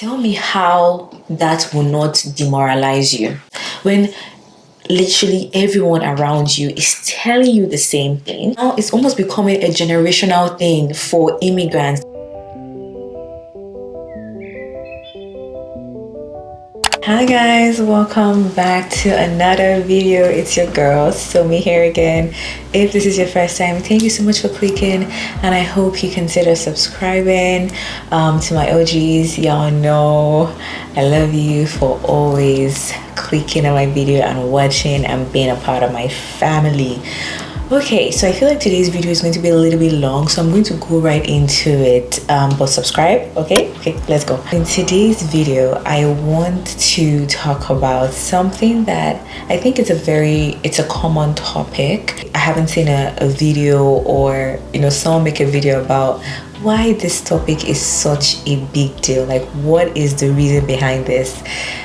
Tell me how that will not demoralize you when literally everyone around you is telling you the same thing. Now it's almost becoming a generational thing for immigrants. Hi guys, welcome back to another video. It's your girl Somi here again. If this is your first time, thank you so much for clicking, and I hope you consider subscribing. To my OGs, y'all know I love you for always clicking on my video and watching and being a part of my family. Okay, so I feel like today's video is going to be a little bit long, so I'm going to go right into it. But subscribe, okay, let's go. In today's video, I want to talk about something that I think it's a common topic. I haven't seen a video or someone make a video about why this topic is such a big deal. Like, what is the reason behind this?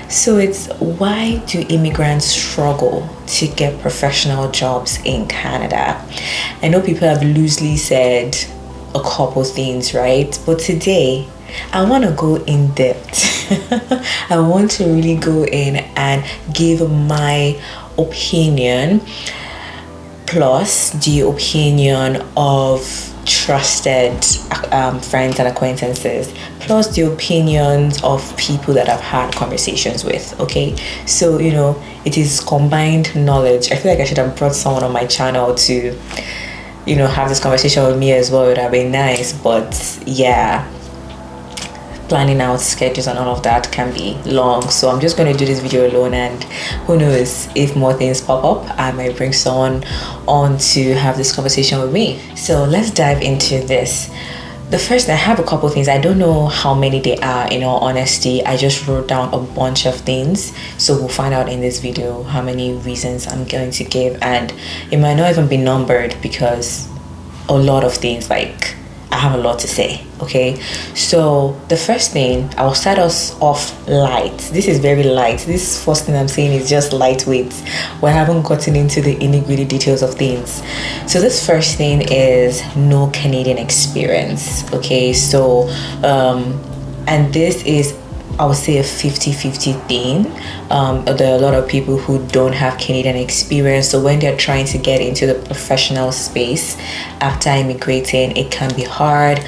So it's, why do immigrants struggle to get professional jobs in Canada? I know people have loosely said a couple things, right? But today I want to go in depth. I want to really go in and give my opinion plus the opinion of trusted friends and acquaintances, plus the opinions of people that I've had conversations with. Okay, so it is combined knowledge. I feel like I should have brought someone on my channel to have this conversation with me as well. It would have been nice, but yeah, planning out schedules and all of that can be long, so I'm just going to do this video alone, and who knows, if more things pop up, I might bring someone on to have this conversation with me. So let's dive into this. The first, I have a couple things. I don't know how many they are, in all honesty. I just wrote down a bunch of things, so we'll find out in this video how many reasons I'm going to give, and it might not even be numbered because a lot of things, like, I have a lot to say. Okay, so the first thing, I'll start us off light. This is very light. This first thing I'm saying is just lightweight. We haven't gotten into the nitty-gritty details of things. So this first thing is no Canadian experience. Okay, so and this is, I would say, a 50-50 thing. There are a lot of people who don't have Canadian experience, so when they're trying to get into the professional space after immigrating, it can be hard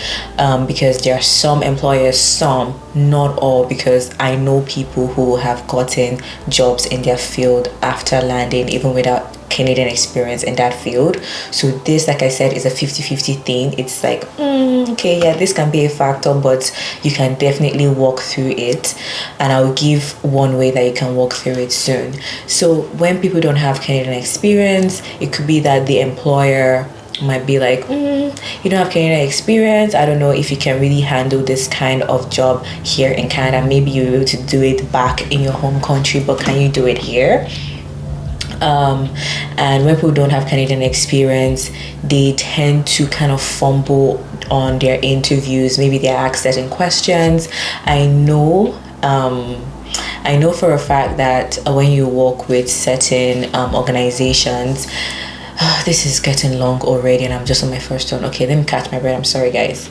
because there are some employers, some, not all, because I know people who have gotten jobs in their field after landing even without Canadian experience in that field. So this, like I said, is a 50-50 thing. It's like, okay, yeah, this can be a factor, but you can definitely walk through it, and I'll give one way that you can walk through it soon. So when people don't have Canadian experience, it could be that the employer might be like, you don't have Canadian experience, I don't know if you can really handle this kind of job here in Canada. Maybe you're able to do it back in your home country, but can you do it here? And when people don't have Canadian experience, they tend to kind of fumble on their interviews. Maybe they're asked certain questions. I know for a fact that when you work with certain organizations, this is getting long already, and I'm just on my first one. Okay, let me catch my breath. I'm sorry, guys.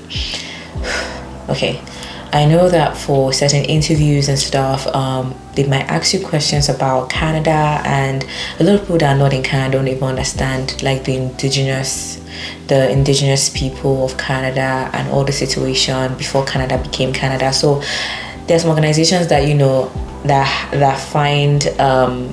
Okay, I know that for certain interviews and stuff, they might ask you questions about Canada, and a lot of people that are not in Canada don't even understand, like, the indigenous people of Canada and all the situation before Canada became Canada. So there's some organizations that that find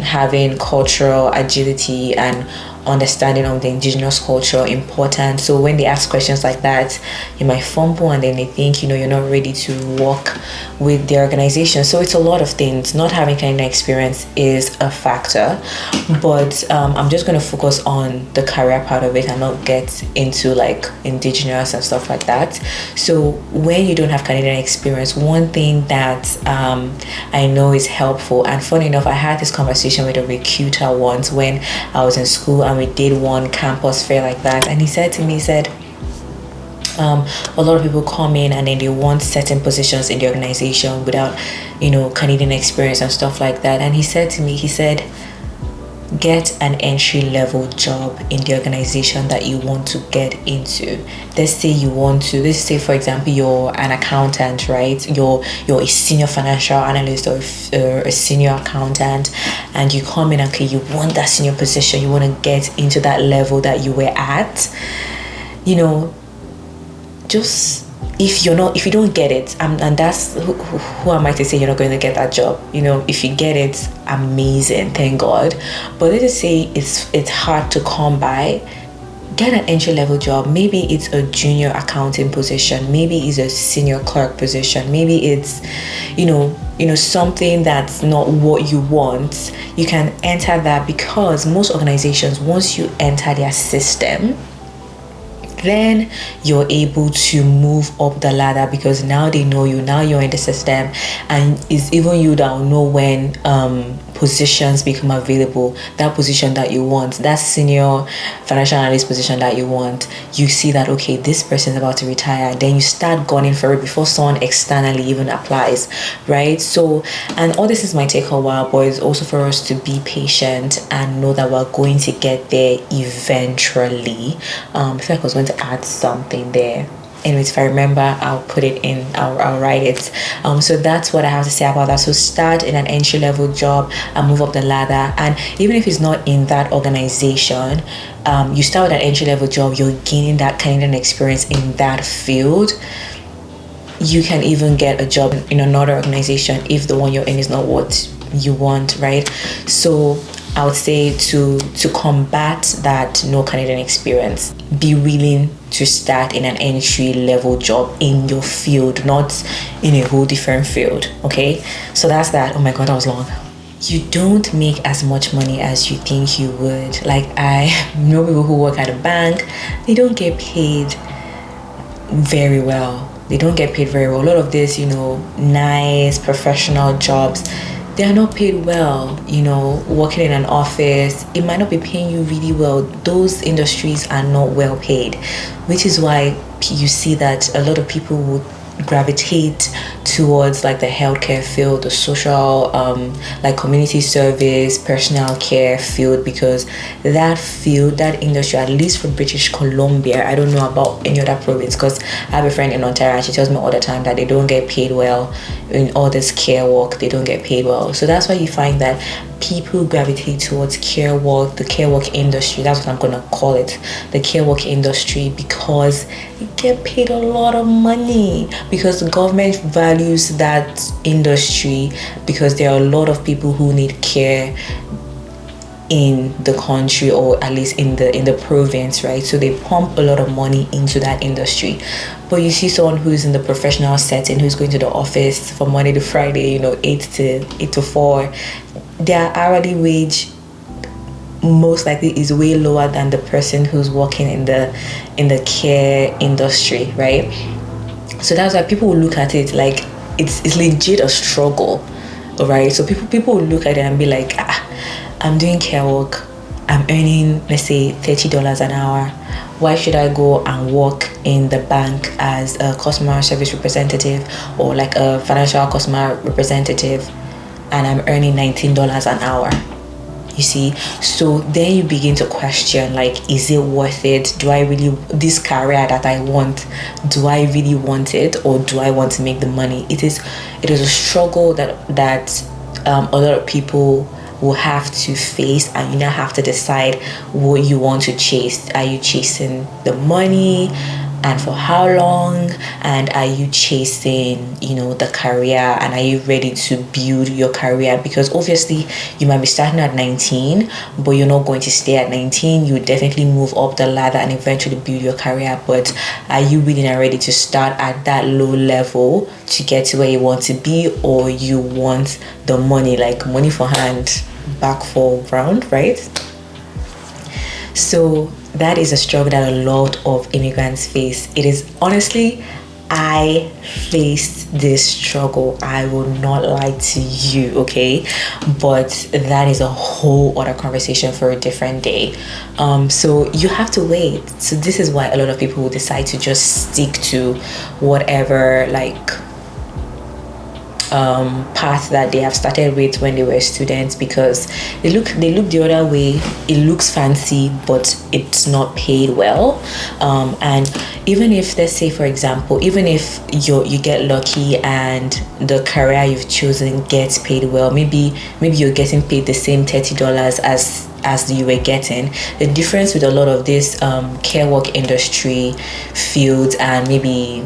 having cultural agility and understanding of the indigenous culture important. So when they ask questions like that, you might fumble, and then they think you're not ready to work with the organization. So it's a lot of things. Not having Canadian experience is a factor, but I'm just going to focus on the career part of it and not get into like indigenous and stuff like that. So when you don't have Canadian experience, one thing that I know is helpful, and funny enough, I had this conversation with a recruiter once when I was in school, and we did one campus fair like that, and he said to me, a lot of people come in and then they want certain positions in the organization without Canadian experience and stuff like that. And he said to me, get an entry-level job in the organization that you want to get into. Let's say for example you're an accountant, right? You're a senior financial analyst or a senior accountant, and you come in, okay, you want that senior position, you want to get into that level that you were at. Just if you don't get it, and that's who am I to say you're not going to get that job? If you get it, amazing, thank God. But let's just say it's hard to come by. Get an entry-level job. Maybe it's a junior accounting position, maybe it's a senior clerk position, maybe it's something that's not what you want. You can enter that, because most organizations, once you enter their system, then you're able to move up the ladder, because now they know you, now you're in the system, and it's even you that will know when positions become available. That position that you want, that senior financial analyst position that you want, you see that, okay, this person is about to retire, then you start gunning for it before someone externally even applies, right? So, and all this might take a while, but it's also for us to be patient and know that we're going to get there eventually. I feel like I was going to add something there. Anyways, if I remember, I'll put it in, I'll write it. So that's what I have to say about that. So start in an entry-level job and move up the ladder. And even if it's not in that organization, you start with an entry-level job, you're gaining that kind of experience in that field. You can even get a job in another organization if the one you're in is not what you want, right? So I would say to combat that no Canadian experience, be willing to start in an entry-level job in your field, not in a whole different field, okay? So that's that. Oh my God, that was long. You don't make as much money as you think you would. Like, I know people who work at a bank, they don't get paid very well. A lot of this, nice professional jobs, they are not paid well. Working in an office, it might not be paying you really well. Those industries are not well paid, which is why you see that a lot of people would gravitate towards like the healthcare field, the social like community service, personal care field, because that field, that industry, at least for British Columbia, I don't know about any other province, because I have a friend in Ontario and she tells me all the time that they don't get paid well in all this care work. They don't get paid well. So that's why you find that people gravitate towards care work, the care work industry. That's what I'm gonna call it, the care work industry, because you get paid a lot of money, because the government values that industry, because there are a lot of people who need care in the country, or at least in the province, right? So they pump a lot of money into that industry. But you see someone who's in the professional setting, who's going to the office from Monday to Friday, 8 to 4, their hourly wage most likely is way lower than the person who's working in the care industry, right? So that's why people will look at it like it's legit a struggle, right? So people will look at it and be like, I'm doing care work, I'm earning, let's say, $30 an hour. Why should I go and work in the bank as a customer service representative or like a financial customer representative, and I'm earning $19 an hour? You see, so then you begin to question, like, is it worth it? Do I really, this career that I want, do I really want it, or do I want to make the money? It is a struggle that a lot of people will have to face, and you now have to decide what you want to chase. Are you chasing the money, and for how long? And are you chasing, the career, and are you ready to build your career? Because obviously you might be starting at 19, but you're not going to stay at 19. You definitely move up the ladder and eventually build your career. But are you willing and ready to start at that low level to get to where you want to be, or you want the money, like money for hand, back for round, right? So that is a struggle that a lot of immigrants face. It is, honestly, I faced this struggle. I will not lie to you, okay? But that is a whole other conversation for a different day. So you have to wait. So this is why a lot of people will decide to just stick to whatever, like, path that they have started with when they were students, because they look the other way. It looks fancy, but it's not paid well. And even if, let's say for example, even if you get lucky and the career you've chosen gets paid well, maybe you're getting paid the same $30 as you were getting. The difference with a lot of this care work industry fields and maybe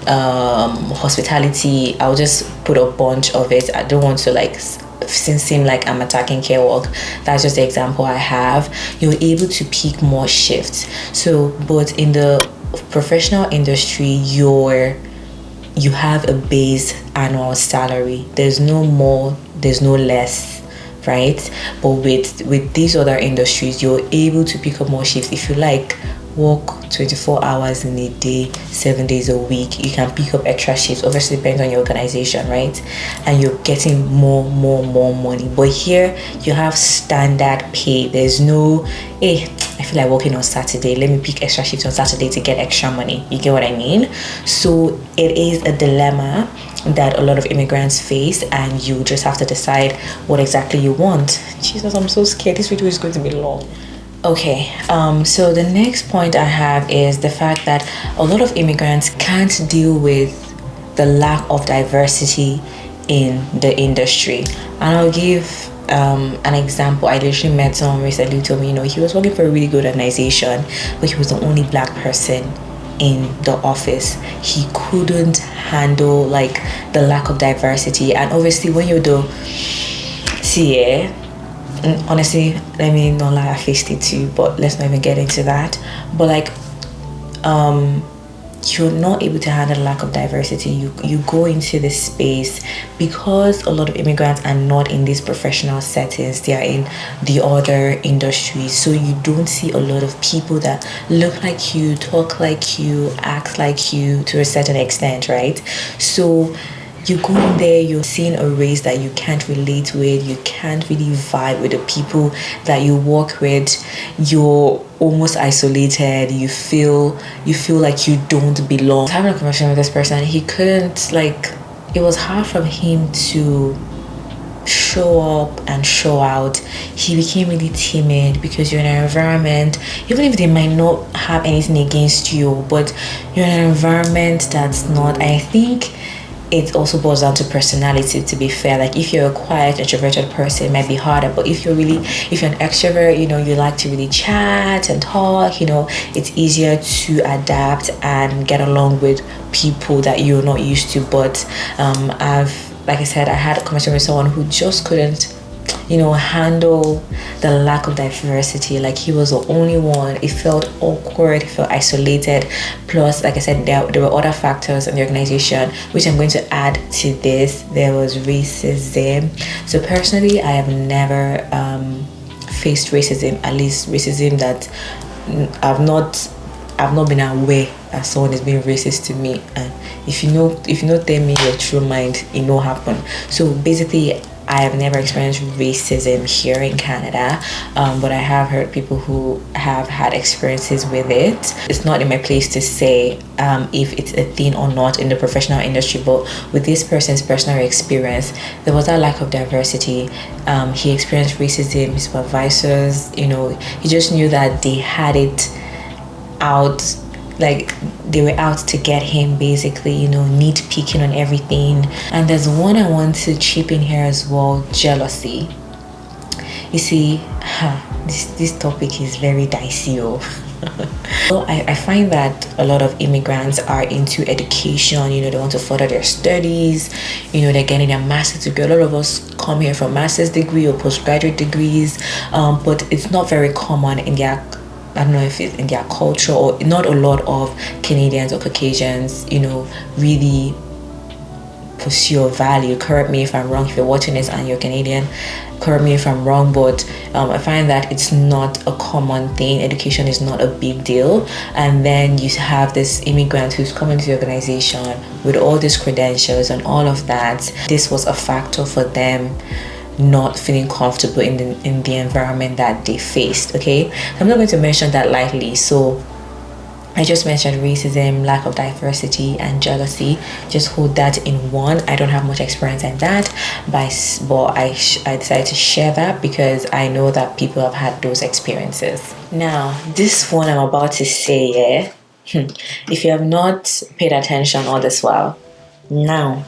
hospitality, I'll just put a bunch of it. I don't want to like seem like I'm attacking care work. That's just the example I have. You're able to pick more shifts. So but in the professional industry, you have a base annual salary. There's no more, there's no less, right? But with these other industries, you're able to pick up more shifts. If you like work 24 hours in a day, 7 days a week, you can pick up extra shifts. Obviously depends on your organization, right? And you're getting more money. But here you have standard pay. There's no, hey, I feel like working on Saturday, let me pick extra shifts on Saturday to get extra money. You get what I mean? So it is a dilemma that a lot of immigrants face, and you just have to decide what exactly you want. Jesus, I'm so scared. This video is going to be long. Okay, so the next point I have is the fact that a lot of immigrants can't deal with the lack of diversity in the industry. And I'll give an example. I literally met someone recently who told me, he was working for a really good organization, but he was the only black person in the office. He couldn't handle like the lack of diversity. And obviously when you're honestly, let me not lie, I faced it too, but let's not even get into that. But like you're not able to handle the lack of diversity. You go into this space because a lot of immigrants are not in these professional settings, they are in the other industries. So you don't see a lot of people that look like you, talk like you, act like you to a certain extent, right? So you go in there, you're seeing a race that you can't relate with, you can't really vibe with the people that you work with, you're almost isolated, you feel like you don't belong. I was having a conversation with this person, he couldn't, like, it was hard for him to show up and show out. He became really timid because you're in an environment, even if they might not have anything against you, but you're in an environment that's not, I think it also boils down to personality, to be fair. Like if you're a quiet introverted person, it might be harder, but if you're an extrovert, you like to really chat and talk, it's easier to adapt and get along with people that you're not used to. But like I said, I had a conversation with someone who just couldn't handle the lack of diversity. Like he was the only one. It felt awkward, it felt isolated. Plus, like I said, there were other factors in the organization which I'm going to add to this. There was racism. So personally, I have never faced racism, at least racism that I've not been aware that someone is being racist to me. And if you not tell me your true mind, it no happen. So basically, I have never experienced racism here in Canada, but I have heard people who have had experiences with it. It's not in my place to say if it's a thing or not in the professional industry, but with this person's personal experience, there was a lack of diversity. He experienced racism, his supervisors, he just knew that they had it out, like they were out to get him, basically, nitpicking on everything. And there's one I want to chip in here as well: jealousy. You see, this topic is very dicey. So I find that a lot of immigrants are into education. They want to further their studies, they're getting their master's degree. A lot of us come here for master's degree or postgraduate degrees, but it's not very common in their, I don't know if it's in their culture, or not a lot of Canadians or Caucasians, really pursue a value. Correct me if I'm wrong. If you're watching this and you're Canadian, correct me if I'm wrong, but I find that it's not a common thing. Education is not a big deal. And then you have this immigrant who's coming to the organization with all these credentials and all of that. This was a factor for them not feeling comfortable in the environment that they faced. Okay, I'm not going to mention that lightly. So I just mentioned racism, lack of diversity, and jealousy. Just hold that in one. I don't have much experience in that, but I decided to share that because I know that people have had those experiences. Now, this one I'm about to say, if you have not paid attention all this while, now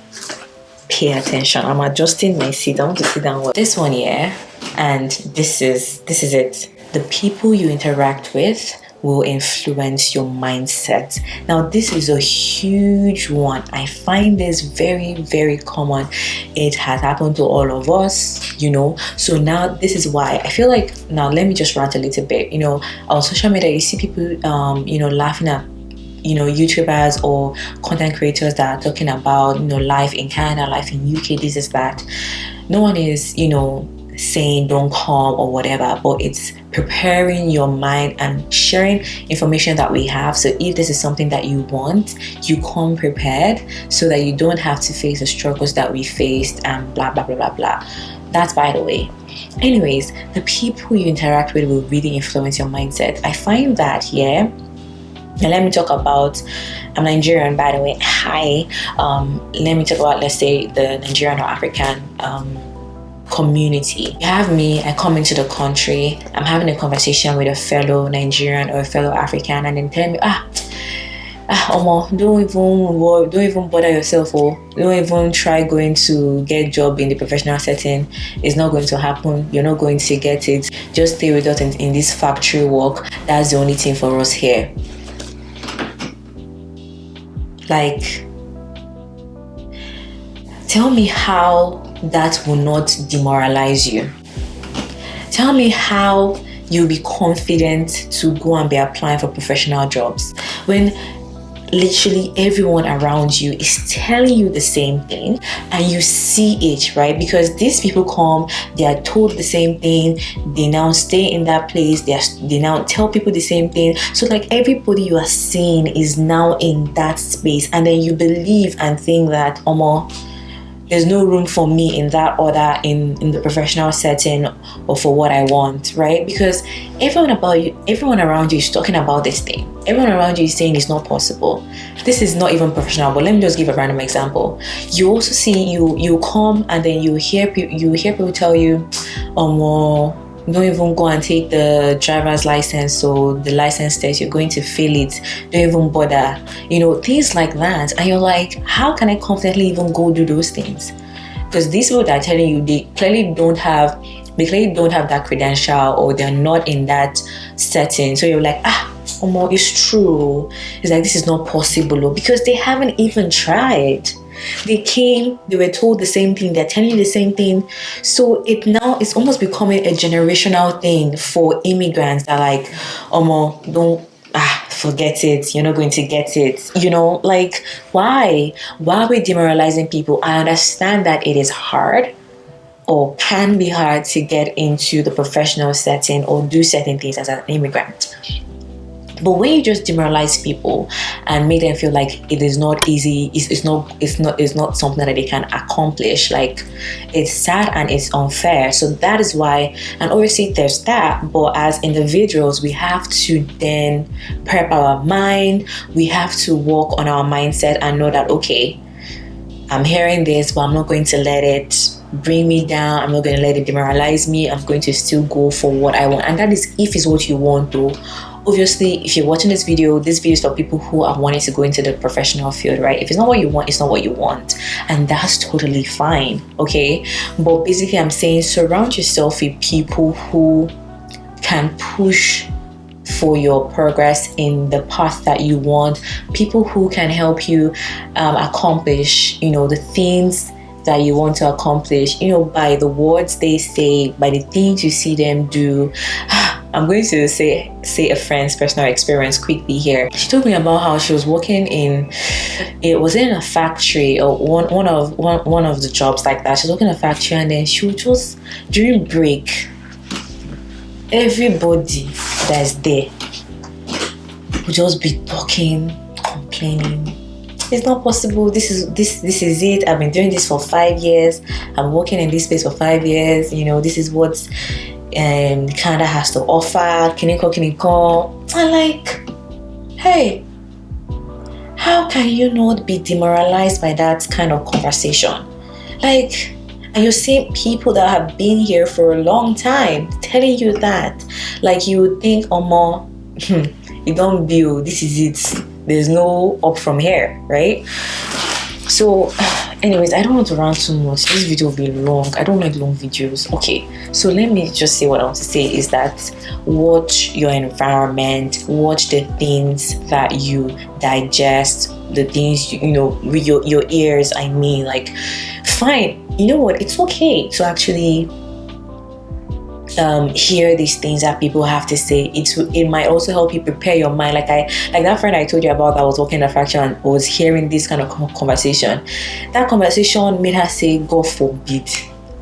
pay attention. I'm adjusting my seat. I want to sit down with this one here, and this is it. The people you interact with will influence your mindset. Now, this is a huge one. I find this very, very common. It has happened to all of us, So now this is why I feel like, now let me just rant a little bit. On social media, you see people, laughing at YouTubers or content creators that are talking about, life in Canada, life in UK, this is that. No one is, saying don't come or whatever, but it's preparing your mind and sharing information that we have. So if this is something that you want, you come prepared so that you don't have to face the struggles that we faced and blah blah blah blah blah. That's by the way. Anyways, the people you interact with will really influence your mindset. I find that here. Now let me talk about, I'm Nigerian by the way. Hi. Let me talk about, let's say, the Nigerian or African community. You have me, I come into the country, I'm having a conversation with a fellow Nigerian or a fellow African, and then tell me, don't even bother yourself, or don't even try going to get a job in the professional setting. It's not going to happen. You're not going to get it. Just stay with us in this factory work. That's the only thing for us here. Like, tell me how that will not demoralize you. Tell me how you'll be confident to go and be applying for professional jobs when literally everyone around you is telling you the same thing and you see it, right? Because these people come, they are told the same thing, they now stay in that place, they now tell people the same thing. So like everybody you are seeing is now in that space, and then you believe and think that there's no room for me in that order in the professional setting or for what I want, right? Because everyone around you is talking about this thing. Everyone around you is saying it's not possible. This is not even professional. But let me just give a random example. You also see you come and then you hear people tell you, don't even go and take the driver's license, or the license test, you're going to fail it, don't even bother, things like that. And you're like, how can I confidently even go do those things? Because these people that are telling you, they clearly don't have that credential, or they're not in that setting. So you're like, it's true. It's like, this is not possible, because they haven't even tried. They came, they were told the same thing, they're telling you the same thing. So it's almost becoming a generational thing for immigrants that like, don't forget it, you're not going to get it. Like, why are we demoralizing people? I understand that it is hard, or can be hard, to get into the professional setting or do certain things as an immigrant. But when you just demoralize people and make them feel like it is not easy, it's not something that they can accomplish, like, it's sad and it's unfair. So that is why, and obviously there's that, but as individuals, we have to then prep our mind, we have to work on our mindset and know that, okay, I'm hearing this, but I'm not going to let it bring me down. I'm not going to let it demoralize me. I'm going to still go for what I want. And that is if it's what you want to. Obviously, if you're watching this video is for people who are wanting to go into the professional field, right? If it's not what you want, it's not what you want. And that's totally fine, okay? But basically, I'm saying surround yourself with people who can push for your progress in the path that you want. People who can help you accomplish, the things that you want to accomplish, by the words they say, by the things you see them do. I'm going to say a friend's personal experience quickly here. She told me about how she was working in a factory, or one of the jobs like that. She was working in a factory, and then she would just, during break, everybody that's there would just be talking, complaining. It's not possible. This is it. I've been doing this for 5 years. I'm working in this place for 5 years. This is what Canada has to offer. Kiniko. I'm like, Hey, how can you not be demoralized by that kind of conversation? Like, and you're seeing people that have been here for a long time telling you that. Like, you would think, oh, more, you don't build, this is it. There's no up from here, right? So, anyways, I don't want to rant too much. This video will be long. I don't like long videos. Okay, so let me just say what I want to say is that watch your environment, watch the things that you digest, the things you know with your ears. I mean, like, fine. You know what? It's okay to actually hear these things that people have to say. It might also help you prepare your mind. Like that friend I told you about that was working in a factory and was hearing this kind of conversation. That conversation made her say, God forbid,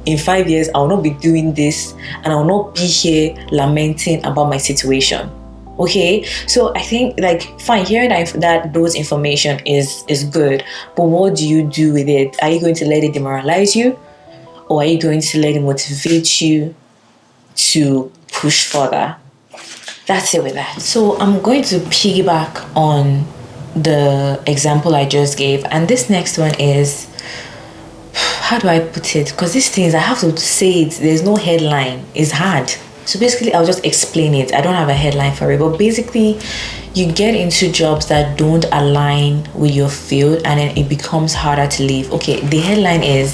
in 5 years I will not be doing this and I will not be here lamenting about my situation. Okay, so I think, like, fine, hearing that those information is good, but what do you do with it? Are you going to let it demoralize you, or are you going to let it motivate you to push further? That's it with that. So I'm going to piggyback on the example I just gave, and this next one is, how do I put it? Because these things I have to say it, there's no headline. It's hard. So basically I'll just explain it. I don't have a headline for it, but basically you get into jobs that don't align with your field and then it becomes harder to leave. Okay, the headline is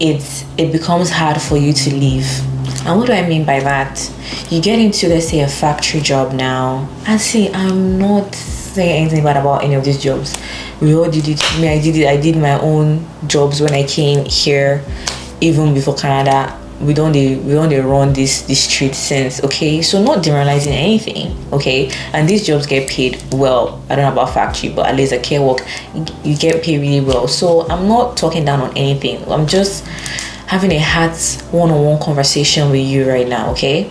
it becomes hard for you to leave. And what do I mean by that? You get into, let's say, a factory job now, and see, I'm not saying anything bad about any of these jobs. We all did it. I did my own jobs when I came here, even before Canada. We don't run this street since. Okay, so not demoralizing anything. Okay, and these jobs get paid well. I don't know about factory, but at least a care work, you get paid really well. So I'm not talking down on anything. I'm just having a one-on-one conversation with you right now. Okay,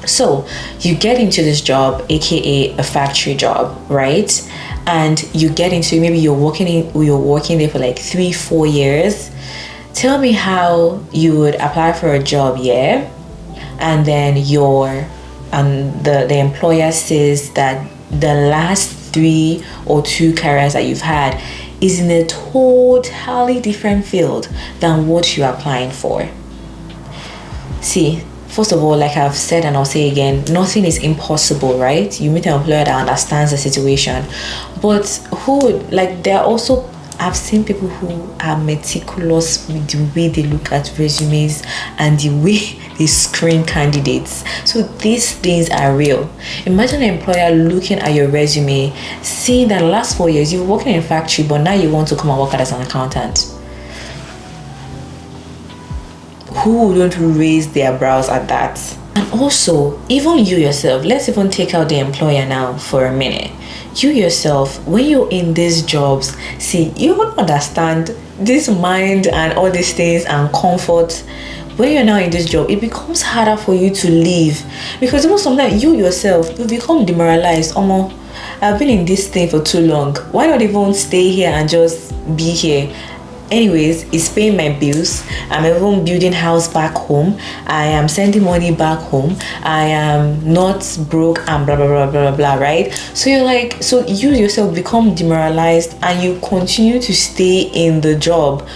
so you get into this job, aka a factory job, right? And you get into, maybe you're working there for like 3-4 years. Tell me how you would apply for a job, yeah? And then the employer says that the last 3 or 2 careers that you've had is in a totally different field than what you're applying for. See, first of all, like I've said and I'll say again, nothing is impossible, right? You meet an employer that understands the situation. But there are also, I've seen people who are meticulous with the way they look at resumes and the way they screen candidates. So these things are real. Imagine an employer looking at your resume, seeing that the last 4 years you're working in a factory, but now you want to come and work as an accountant. Who wouldn't raise their brows at that? And also, even you yourself, let's even take out the employer now for a minute. You yourself, when you're in these jobs, see, you don't understand this mind and all these things and comfort. When you're now in this job, it becomes harder for you to leave, because even sometimes you yourself, you become demoralized. I've been in this thing for too long. Why not even stay here and just be here? Anyways, it's paying my bills. I'm even building house back home. I am sending money back home. I am not broke and blah blah blah blah blah, right? So you yourself become demoralized and you continue to stay in the job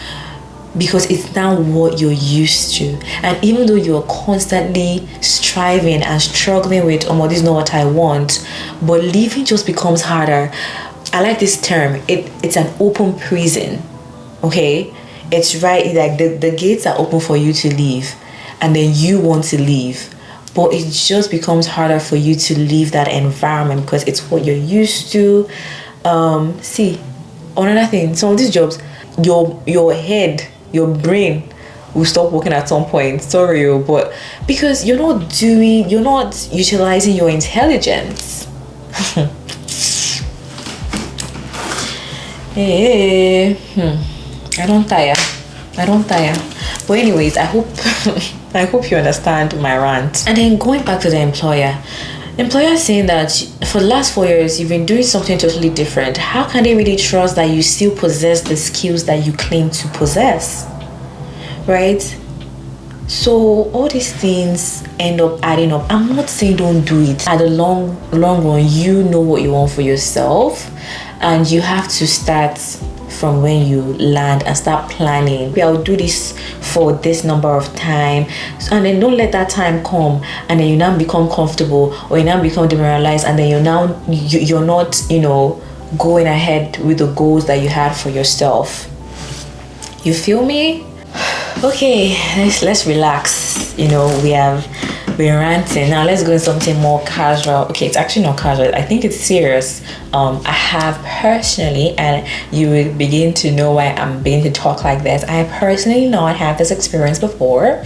because it's now what you're used to. And even though you're constantly striving and struggling with, this is not what I want, but leaving just becomes harder. I like this term. It's an open prison. Okay, it's right, like the gates are open for you to leave and then you want to leave, but it just becomes harder for you to leave that environment because it's what you're used to. See, another thing, some of these jobs, your head, your brain will stop working at some point. Sorry, but because you're not utilizing your intelligence. I don't tire. But anyways, I hope you understand my rant. And then going back to the employer saying that for the last 4 years you've been doing something totally different. How can they really trust that you still possess the skills that you claim to possess? Right? So all these things end up adding up. I'm not saying don't do it. At the long run, you know what you want for yourself, and you have to start from when you land and start planning. Maybe I'll do this for this number of time, and then don't let that time come and then you now become comfortable, or you now become demoralized, and then you're not, you know, going ahead with the goals that you had for yourself. You feel me? Okay, let's relax. You know, we have been ranting. Now let's go into something more casual. Okay, it's actually not casual. I think it's serious. I have personally, and you will begin to know why I'm beginning to talk like this. I personally not had this experience before,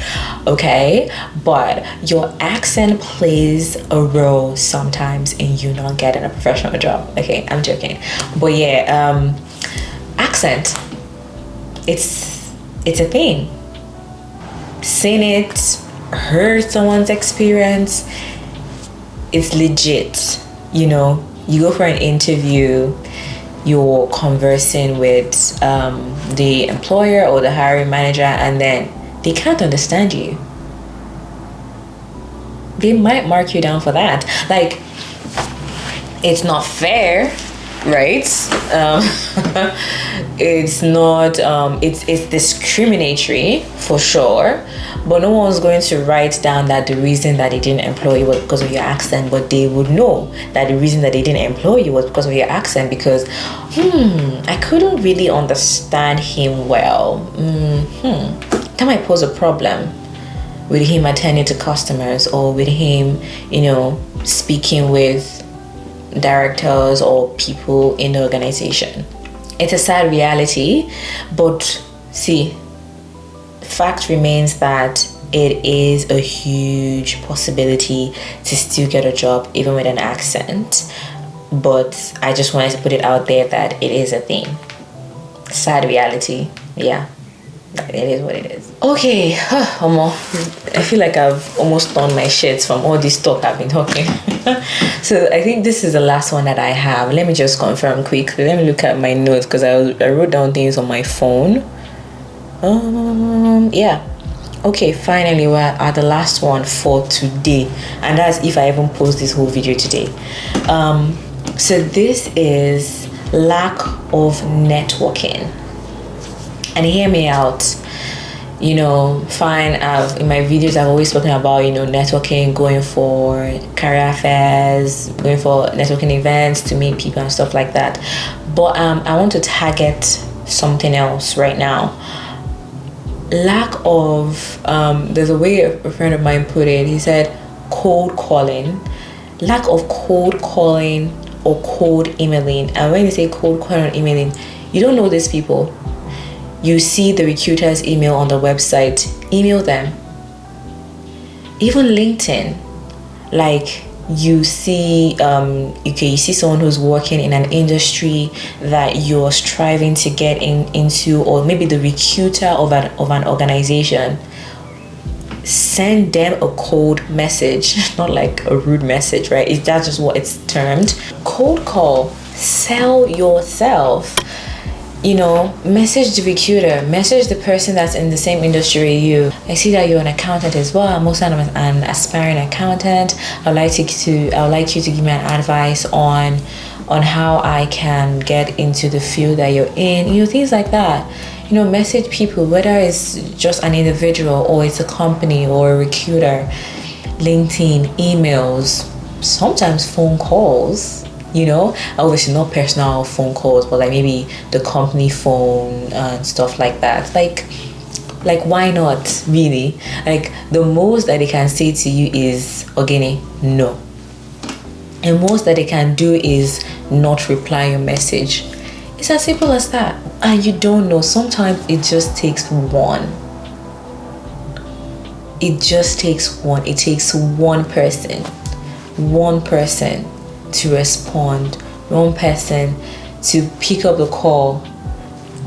okay? But your accent plays a role sometimes in you not getting a professional job. Okay, I'm joking. But yeah, accent. It's a thing. Seen it, heard someone's experience, it's legit. You know, you go for an interview, you're conversing with the employer or the hiring manager, and then they can't understand you. They might mark you down for that. Like, it's not fair, right? It's not it's discriminatory for sure, but no one's going to write down that the reason that they didn't employ you was because of your accent, but they would know that the reason that they didn't employ you was because of your accent, because I couldn't really understand him well. That might pose a problem with him attending to customers, or with him, you know, speaking with directors or people in the organization. It's a sad reality, but see, fact remains that it is a huge possibility to still get a job even with an accent. But I just wanted to put it out there that it is a thing. Sad reality. Yeah, it is what it is. Okay, I feel like I've almost done my shit from all this talk I've been talking. So I think this is the last one that I have. Let me just confirm quickly. Let me look at my notes, because I wrote down things on my phone. Yeah. Okay, finally we're at the last one for today, and that's if I even post this whole video today. So this is lack of networking. And hear me out. You know, fine, in my videos I've always spoken about, you know, networking, going for career fairs, going for networking events to meet people and stuff like that. But I want to target something else right now. Lack of there's a way a friend of mine put it. He said cold calling. Lack of cold calling or cold emailing. And when you say cold calling or emailing, you don't know these people. You see the recruiter's email on the website, email them. Even LinkedIn, like you see, you see someone who's working in an industry that you're striving to get into, or maybe the recruiter of an organization. Send them a cold message, not like a rude message, right? That's just what it's termed. Cold call, sell yourself. You know, message the recruiter, message the person that's in the same industry as you. I see that you're an accountant as well. I'm also an aspiring accountant. I'd like you to give me an advice on how I can get into the field that you're in. You know, things like that. You know, message people, whether it's just an individual or it's a company or a recruiter. LinkedIn, emails, sometimes phone calls. You know, obviously not personal phone calls, but like maybe the company phone and stuff like that. Like why not, really? Like, the most that they can say to you is Ogene, no. And most that they can do is not reply your message. It's as simple as that. And you don't know, sometimes it just takes one. It just takes one. It takes one person to respond, one person to pick up the call,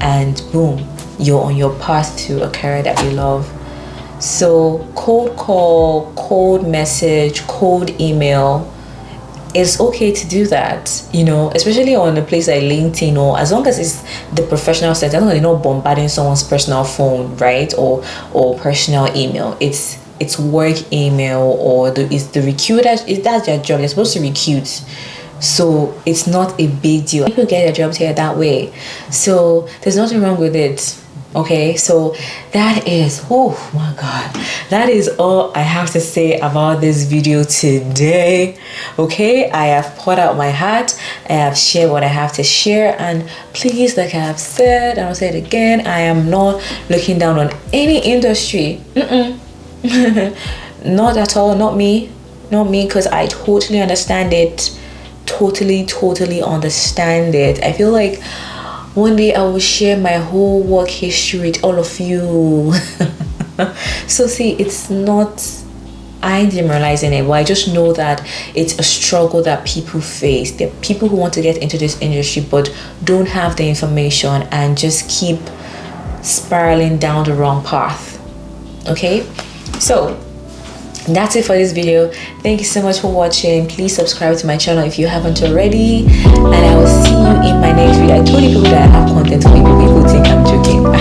and boom, you're on your path to a career that you love. So cold call, cold message, cold email, it's okay to do that, you know, especially on a place like LinkedIn, or as long as it's the professional setting, as long as you're not bombarding someone's personal phone, right, or personal email. It's work email, or it's the recruiter. That's their job. They're supposed to recruit, so it's not a big deal. People get their jobs here that way, so there's nothing wrong with it. Okay, so that is, oh my god, that is all I have to say about this video today. Okay, I have poured out my heart, I have shared what I have to share, and please, like I have said, and I'll say it again, I am not looking down on any industry. Not at all. Not me, because I totally understand it. Totally understand it. I feel like one day I will share my whole work history with all of you. So see, it's not, I ain't demoralizing it, but I just know that it's a struggle that people face. There are people who want to get into this industry but don't have the information and just keep spiraling down the wrong path. Okay, so that's it for this video. Thank you so much for watching. Please subscribe to my channel if you haven't already, and I will see you in my next video. I told you people that I have content for you, people think I'm joking.